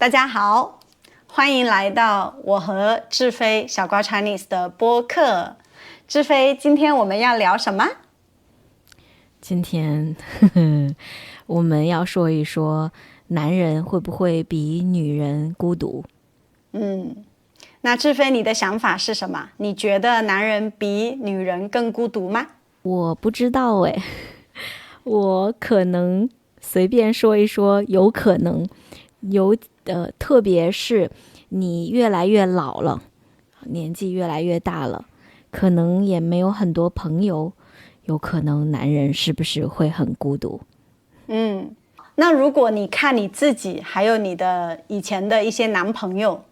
大家好，欢迎来到我和志飞小瓜 Chinese 的播客。志飞，今天我们要聊什么？今天我们要说一说男人会不会比女人孤独。那志飞，你的想法是什么？你觉得男人比女人更孤独吗？我不知道诶，我可能随便说一说，有可能特别是你越来越老了，年纪越来越大了，可能也没有很多朋友，有可能男人是不是会很孤独？那如果你看你自己，还有你的以前的一些男朋友，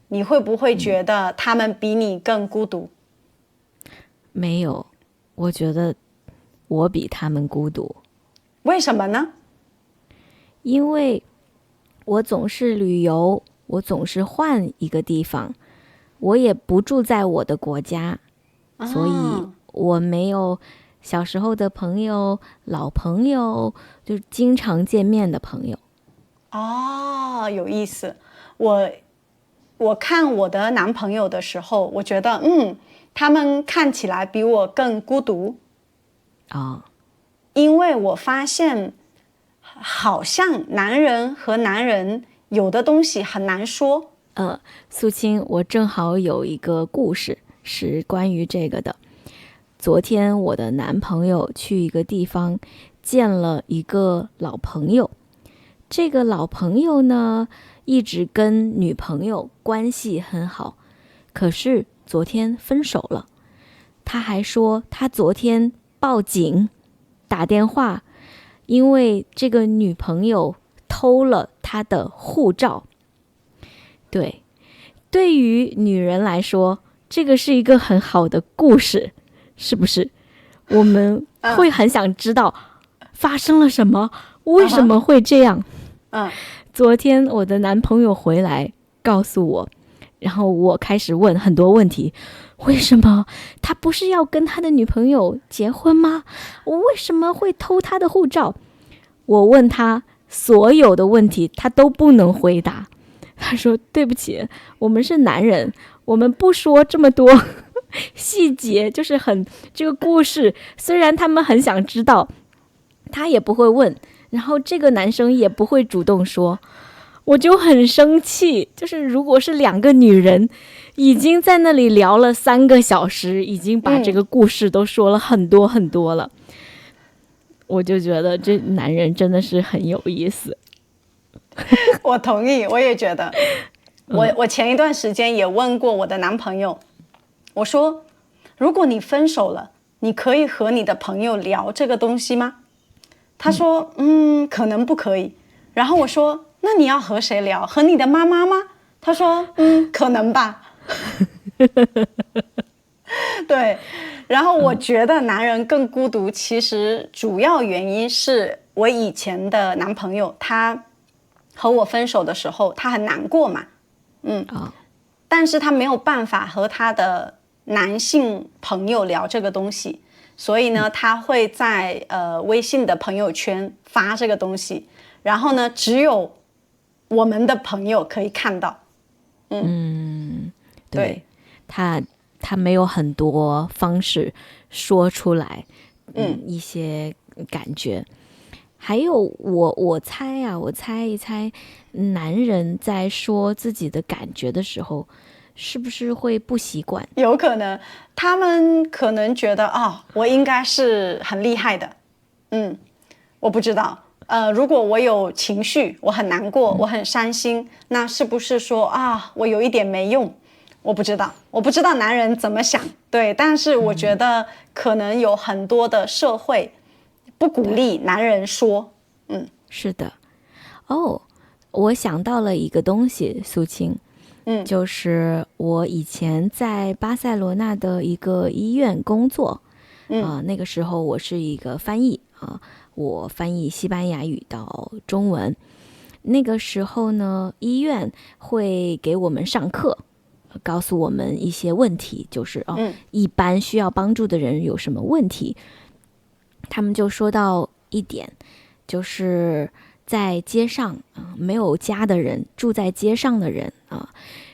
你会不会觉得他们比你更孤独？没有，我觉得我比他们孤独。为什么呢？因为我总是旅游，我总是换一个地方，我也不住在我的国家，所以我没有小时候的朋友、老朋友，就是经常见面的朋友。有意思。我看我的男朋友的时候，我觉得他们看起来比我更孤独。因为我发现好像男人和男人有的东西很难说。素清，我正好有一个故事是关于这个的。昨天我的男朋友去一个地方见了一个老朋友，这个老朋友呢一直跟女朋友关系很好，可是昨天分手了。他还说他昨天报警打电话，因为这个女朋友偷了他的护照。对于女人来说，这个是一个很好的故事，是不是？我们会很想知道发生了什么，为什么会这样。昨天我的男朋友回来告诉我，然后我开始问很多问题。为什么他不是要跟他的女朋友结婚吗？为什么会偷他的护照？我问他所有的问题，他都不能回答。他说对不起，我们是男人，我们不说这么多细节，就是这个故事虽然他们很想知道，他也不会问，然后这个男生也不会主动说。我就很生气，就是如果是两个女人已经在那里聊了3个小时，已经把这个故事都说了很多很多了，我就觉得这男人真的是很有意思。我同意，我也觉得。我前一段时间也问过我的男朋友，我说如果你分手了，你可以和你的朋友聊这个东西吗？他说可能不可以。然后我说那你要和谁聊？和你的妈妈吗？他说可能吧。对，然后我觉得男人更孤独，其实主要原因是我以前的男朋友，他和我分手的时候，他很难过嘛，但是他没有办法和他的男性朋友聊这个东西，所以呢，他会在微信的朋友圈发这个东西，然后呢，只有我们的朋友可以看到。对，他没有很多方式说出来，一些感觉。还有我猜一猜，男人在说自己的感觉的时候，是不是会不习惯？有可能，他们可能觉得我应该是很厉害的，我不知道。如果我有情绪，我很难过，我很伤心，那是不是说我有一点没用？我不知道男人怎么想。对，但是我觉得可能有很多的社会不鼓励男人说。是的。我想到了一个东西，苏青，就是我以前在巴塞罗那的一个医院工作，那个时候我是一个翻译我翻译西班牙语到中文。那个时候呢，医院会给我们上课，告诉我们一些问题，就是一般需要帮助的人有什么问题。他们就说到一点，就是在街上没有家的人，住在街上的人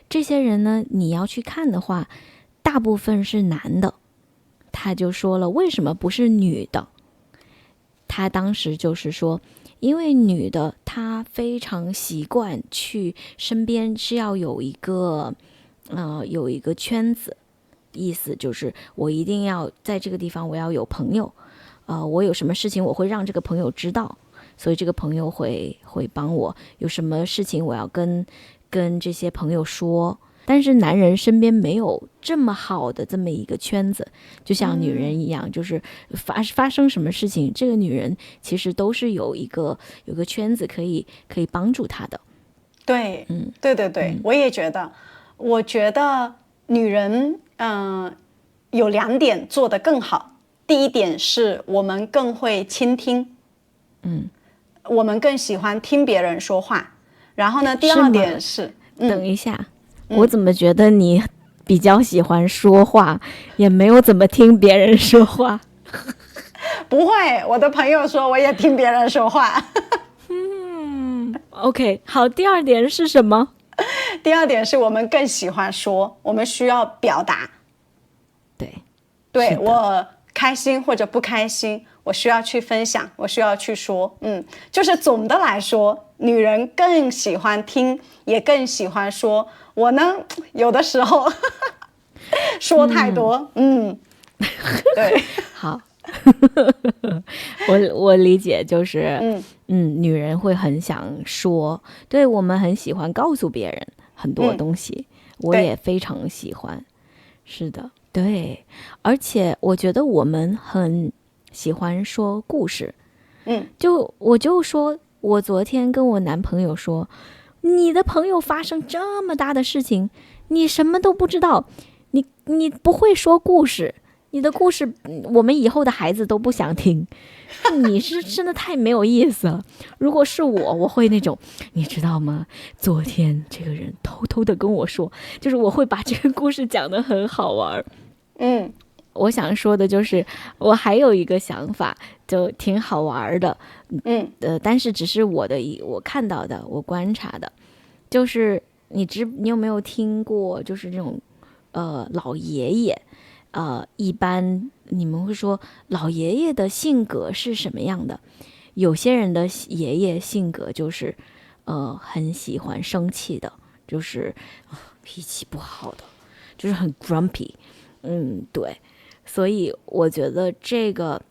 这些人呢，你要去看的话，大部分是男的。他就说了，为什么不是女的？他当时就是说，因为女的她非常习惯去身边是要有一个圈子，意思就是我一定要在这个地方我要有朋友，我有什么事情我会让这个朋友知道，所以这个朋友会帮我，有什么事情我要跟这些朋友说。但是男人身边没有这么好的这么一个圈子，就像女人一样，就是发生什么事情，这个女人其实都是有一个圈子可以帮助她的。对，对，我也觉得，我觉得女人有2点做得更好。第一点是我们更会倾听，我们更喜欢听别人说话。然后呢，第二点是，等一下。我怎么觉得你比较喜欢说话，也没有怎么听别人说话？不会，我的朋友说我也听别人说话。OK， 好，第二点是什么？第二点是我们更喜欢说，我们需要表达。对，我开心或者不开心，我需要去分享，我需要去说。就是总的来说，女人更喜欢听，也更喜欢说。我呢，有的时候说太多，对，好，我理解，就是女人会很想说，对，我们很喜欢告诉别人很多东西，我也非常喜欢，是的，对，而且我觉得我们很喜欢说故事，我就说，我昨天跟我男朋友说，你的朋友发生这么大的事情，你什么都不知道，你不会说故事，你的故事我们以后的孩子都不想听，你是真的太没有意思了。如果是我会那种，你知道吗？昨天这个人偷偷的跟我说，就是我会把这个故事讲得很好玩。我想说的就是，我还有一个想法，就挺好玩的，但是只是我看到的，我观察的，就是你有没有听过，就是这种老爷爷，一般你们会说老爷爷的性格是什么样的？有些人的爷爷性格就是很喜欢生气的，就是脾气不好的，就是很 grumpy，对。所以我觉得这个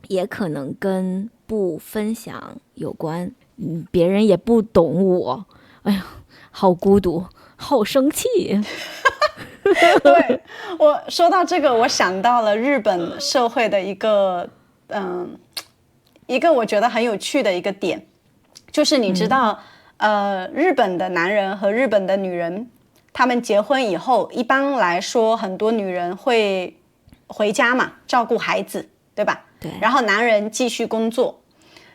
也可能跟不分享有关，别人也不懂我，哎呀，好孤独，好生气。对，我说到这个，我想到了日本社会的一个我觉得很有趣的一个点，就是你知道，日本的男人和日本的女人，他们结婚以后，一般来说，很多女人会回家嘛，照顾孩子，对吧？对。然后男人继续工作。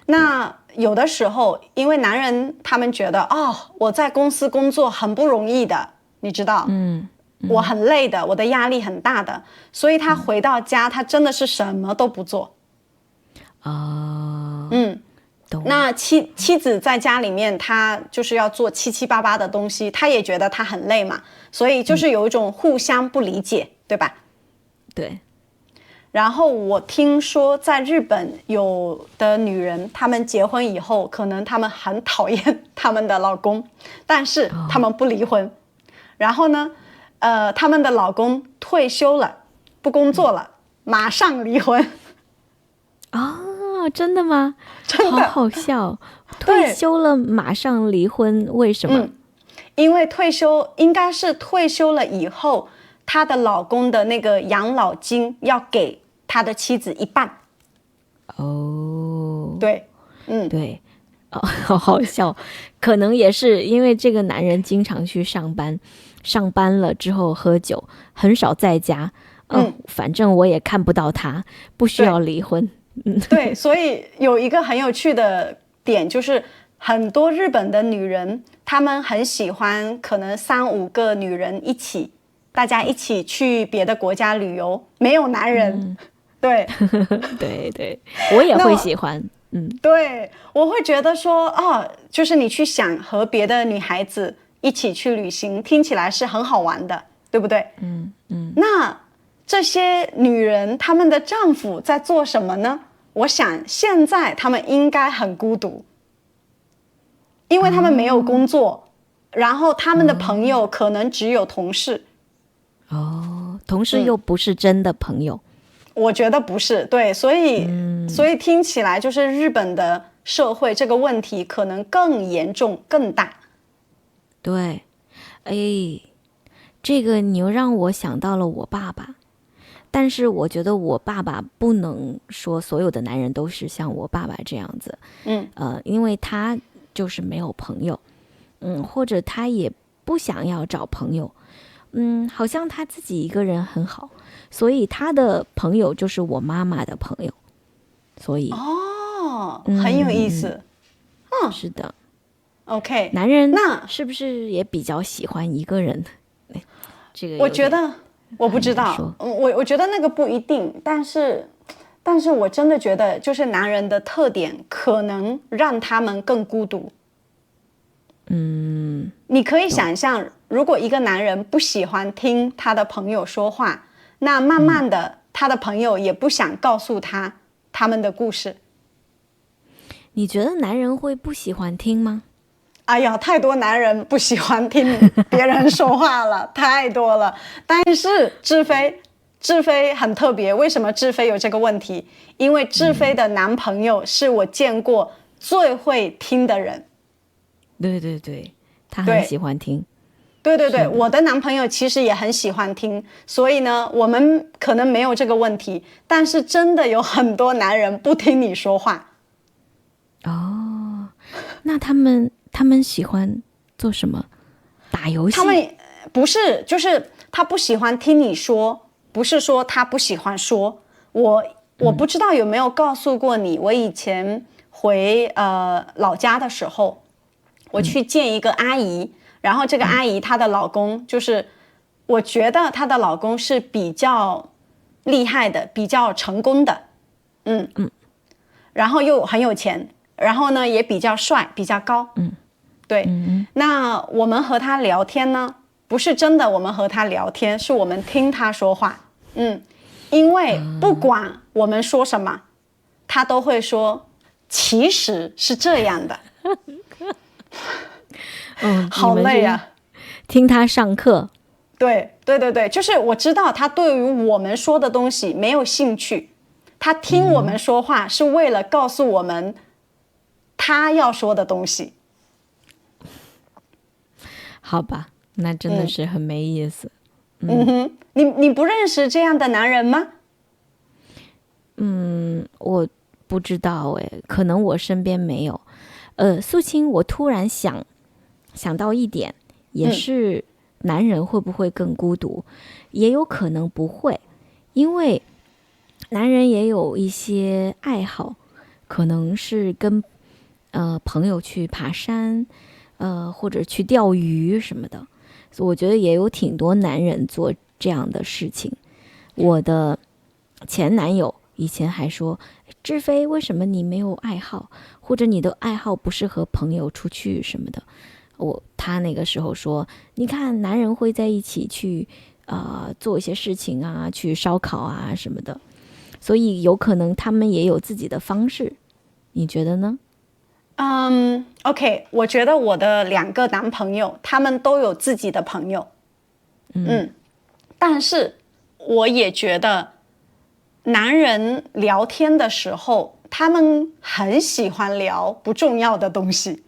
那有的时候，因为男人他们觉得，我在公司工作很不容易的，你知道，我很累的，我的压力很大的，所以他回到家，他真的是什么都不做。那妻子在家里面，她就是要做七七八八的东西，她也觉得她很累嘛，所以就是有一种互相不理解，对吧？对。然后我听说在日本有的女人，她们结婚以后，可能她们很讨厌她们的老公，但是她们不离婚。然后呢，她们的老公退休了，不工作了，马上离婚。真的吗？真的，好好笑。退休了马上离婚，为什么？因为应该是退休了以后，她的老公的那个养老金要给他的妻子一半。对，对，好好笑。可能也是因为这个男人经常去上班，上班了之后喝酒，很少在家。反正我也看不到他，不需要离婚。对，所以有一个很有趣的点，就是很多日本的女人，她们很喜欢可能3-5个女人大家一起去别的国家旅游，没有男人。对对，我也会喜欢。对，我会觉得说，哦，就是你去想和别的女孩子一起去旅行，听起来是很好玩的，对不对？那这些女人，她们的丈夫在做什么呢？我想现在他们应该很孤独，因为他们没有工作，然后他们的朋友可能只有同事。同事又不是真的朋友。我觉得不是，对，所以听起来就是日本的社会这个问题可能更严重、更大。对，这个你又让我想到了我爸爸，但是我觉得我爸爸不能说所有的男人都是像我爸爸这样子，因为他就是没有朋友，或者他也不想要找朋友，好像他自己一个人很好，所以他的朋友就是我妈妈的朋友，所以很有意思。是的。OK， 男人那是不是也比较喜欢一个人？这个我觉得我不知道，我觉得那个不一定，但是我真的觉得就是男人的特点可能让他们更孤独。你可以想象，如果一个男人不喜欢听他的朋友说话，那慢慢的他的朋友也不想告诉他们的故事。你觉得男人会不喜欢听吗？哎呀，太多男人不喜欢听别人说话了，太多了。但是志飞很特别，为什么志飞有这个问题？因为志飞的男朋友是我见过最会听的人。对对对，他很喜欢听。对对对，我的男朋友其实也很喜欢听，所以呢，我们可能没有这个问题，但是真的有很多男人不听你说话。那他们喜欢做什么？打游戏？他们不是，就是他不喜欢听你说，不是说他不喜欢说。我不知道有没有告诉过你，我以前回老家的时候，我去见一个阿姨，然后这个阿姨她的老公就是我觉得她的老公是比较厉害的，比较成功的，然后又很有钱，然后呢也比较帅，比较高，对，那我们和他聊天呢，不是真的我们和他聊天，是我们听他说话，因为不管我们说什么，他都会说其实是这样的。好累啊！听他上课。对对对对，就是我知道他对于我们说的东西没有兴趣，他听我们说话是为了告诉我们他要说的东西。好吧，那真的是很没意思。你不认识这样的男人吗？我不知道可能我身边没有。素清，我突然想到一点，也是男人会不会更孤独？也有可能不会，因为男人也有一些爱好，可能是跟朋友去爬山，或者去钓鱼什么的。所以我觉得也有挺多男人做这样的事情。我的前男友以前还说，志飞，为什么你没有爱好，或者你的爱好不是和朋友出去什么的？他那个时候说，你看男人会在一起去做一些事情啊，去烧烤啊什么的，所以有可能他们也有自己的方式，你觉得呢？OK， 我觉得我的2个男朋友他们都有自己的朋友，但是我也觉得男人聊天的时候，他们很喜欢聊不重要的东西。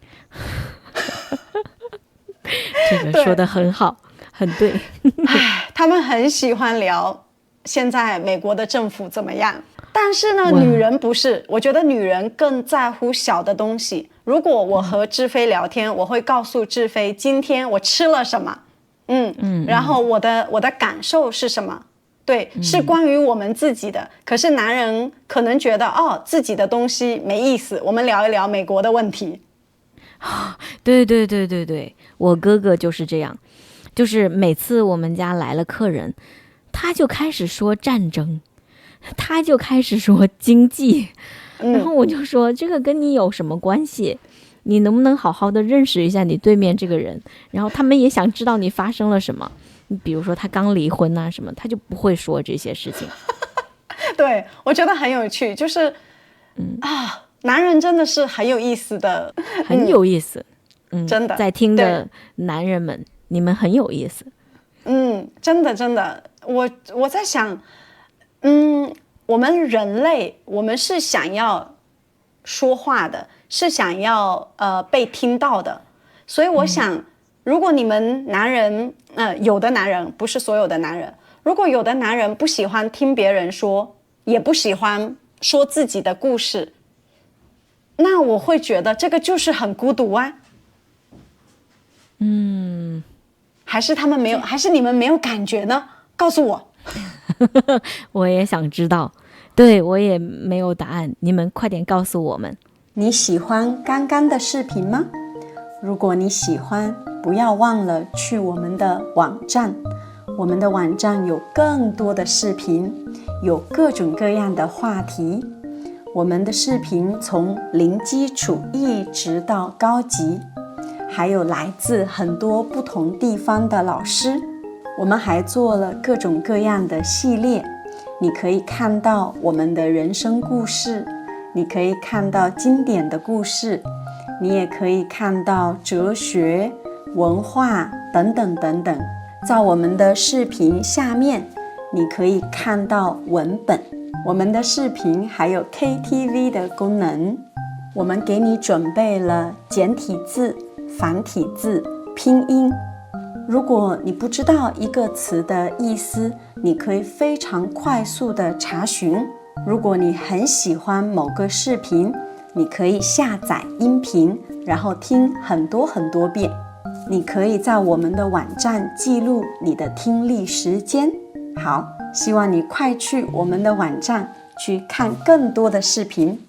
这个说得很好，很对。他们很喜欢聊现在美国的政府怎么样，但是呢，女人不是，我觉得女人更在乎小的东西。如果我和志飞聊天，我会告诉志飞今天我吃了什么，然后我的感受是什么，对，是关于我们自己的。可是男人可能觉得自己的东西没意思，我们聊一聊美国的问题。对对对对对，我哥哥就是这样，就是每次我们家来了客人，他就开始说战争，他就开始说经济，然后我就说这个跟你有什么关系？你能不能好好的认识一下你对面这个人？然后他们也想知道你发生了什么。你比如说他刚离婚啊什么，他就不会说这些事情。对，我觉得很有趣，就是男人真的是很有意思的，很有意思。真的，在听的男人们，你们很有意思。真的真的，我在想，我们人类，我们是想要说话的，是想要被听到的，所以我想，如果你们男人，有的男人，不是所有的男人，如果有的男人不喜欢听别人说，也不喜欢说自己的故事，那我会觉得这个就是很孤独啊。还是他们没有，还是你们没有感觉呢？告诉我。我也想知道，对，我也没有答案，你们快点告诉我们。你喜欢刚刚的视频吗？如果你喜欢，不要忘了去我们的网站，我们的网站有更多的视频，有各种各样的话题。我们的视频从零基础一直到高级，还有来自很多不同地方的老师。我们还做了各种各样的系列，你可以看到我们的人生故事，你可以看到经典的故事，你也可以看到哲学、文化等等等等。在我们的视频下面，你可以看到文本。我们的视频还有 KTV 的功能，我们给你准备了简体字、繁体字、拼音。如果你不知道一个词的意思，你可以非常快速的查询。如果你很喜欢某个视频，你可以下载音频，然后听很多很多遍。你可以在我们的网站记录你的听力时间。好，希望你快去我们的网站去看更多的视频。